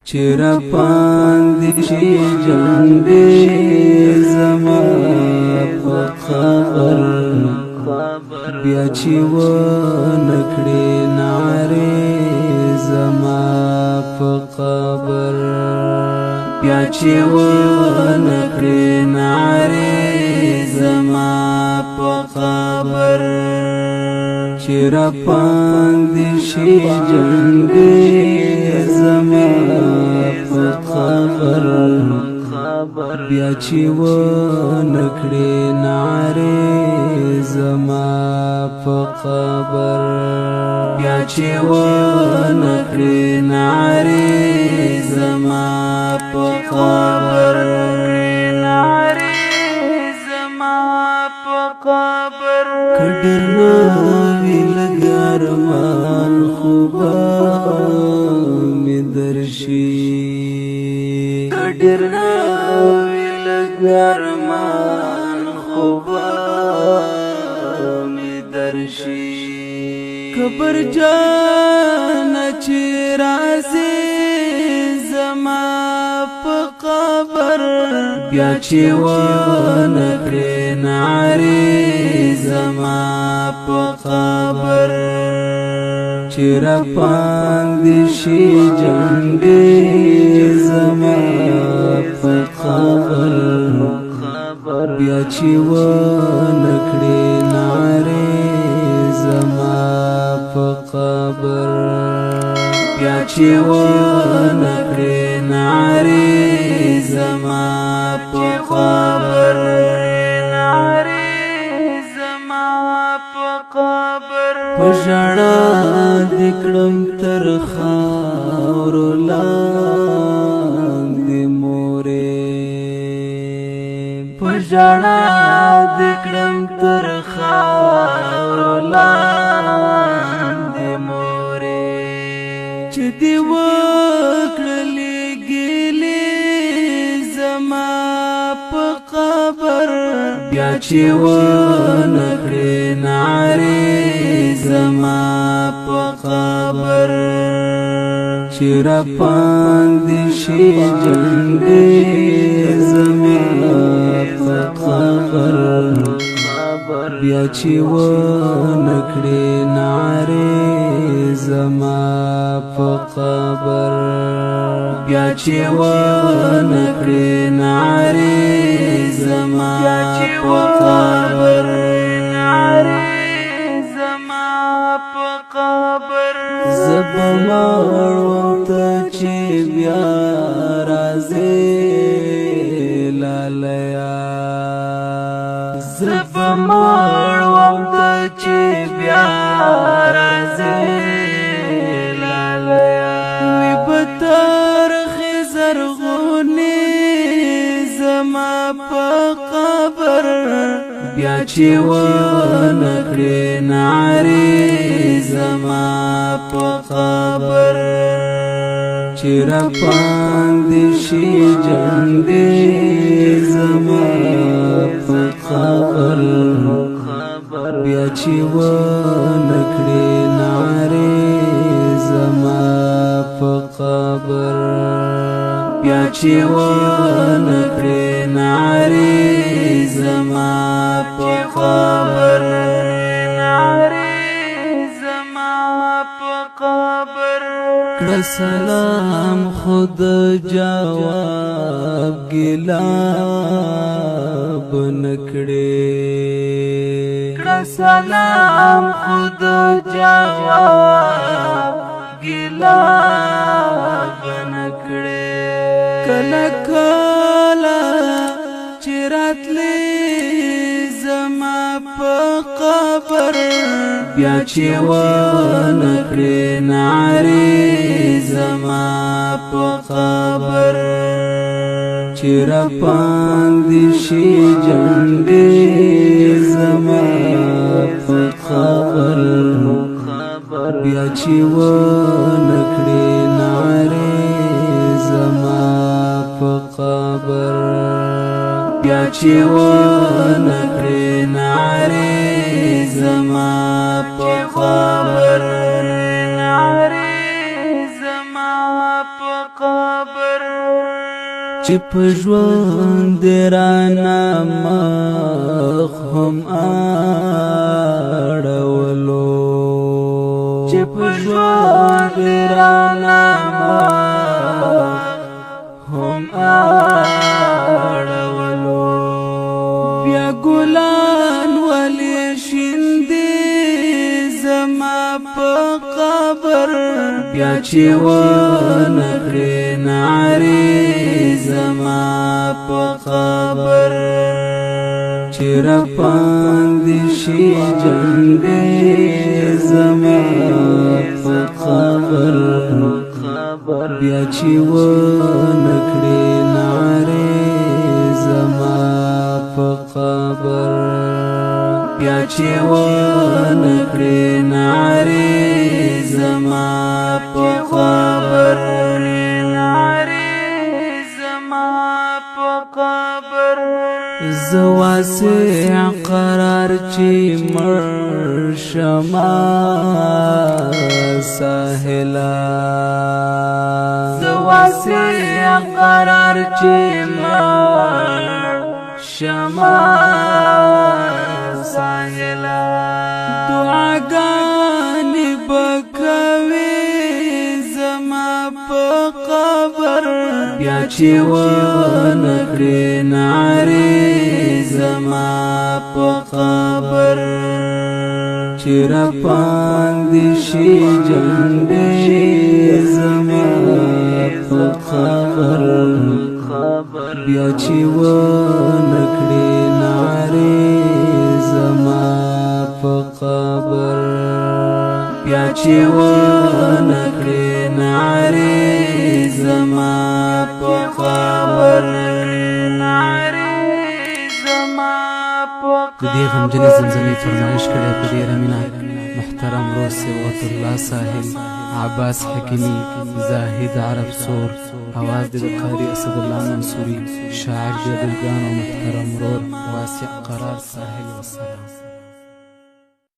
چرا پاندې شي جنډې زما په قبر بیا چې ونکړې نارې زما په قبر بیا چې ونکړې نارې زما په قبر چرا پاندې شي جنډې زما په قبر بیا چې ونکړې نارې زما په قبر بیا چې ونکړې نارې زما په قبر کډر ناوی لګارمان خوبا می درشي کډر ناوی لګارمان خوبا می درشي کبر جان چې رازي زما په قبر بیا چې ونکړې نارې زما په قبر چرا پاندې شي جنډې زما په قبر بیا چې ونکړې نارې زما په قبر بیا چې ونکړې نارې زما په قبر پژړا دکړم تر خاورو لاندې مورې پژړا دکړم تر خاورو لاندې مورې چې دی وکړلې ګلې زما په قبر بیا چې ونکړې نارې زما په قبر چرا پاندې شي جنډې زما په قبر بیا چې ونکړې نارې زما په قبر بیا چې ونکړې نارې زما په قبر زبماړو ته چې بیا راځې لالیا زبماړو ته چې بیا راځې لالیا وی بتر خزر غونې زما په قبر بیا چې ونکړې نارې زما په قبر چرا پاندې شي جنډې زما په قبر بیا چې ونکړې نارې زما په قبر بیا چې ونکړې نارې زما په قبر کړه سلام خود جواب ګلا بنکړې کړه سلام خود جواب ګلا بنکړې کله کله چراتلې زما په قبر بیا چې ونکړې نارې زما په قبر چرا پاندې شي جنډې زما په قبر بیا چې ونکړې نارې زما په قبر بیا چې ونکړې نارې زما په قبر زما په قبر چې په ژوند رانه مخ هم اړولو چې په ژوند رانه مخ هم اړولو بیا ګلان ولې شیندې زما په قبر بیا چې ونکړې نعرې زما په قبر چې رپاندې شي جنډې زما په قبر بیا چې ونکړې نعرې زما په قبر بیا چې ونکړې نعرې زما په قبر زواسع قرار چې مرشما ساحلا زواسع قرار چې مرشما ساحلا دعاګانې بکوي زما په قبر بیا چې ونکړې نعرې زما په قبر چې رپاندې شي جنډې زما په قبر بیا چې ونکړې نعرې زما په قبر بیا چې ونکړې نعرې زما په قبر د دې غمجنې زلزلې فرمایش کړی په ډېره مینه محترم روز صبغت الله ساحل عباس حکیمی زاهد عرب سور اواز د قاری اسد الله منصوري شاعر د دلګان او محترم رور واسع قرار ساحل والسلام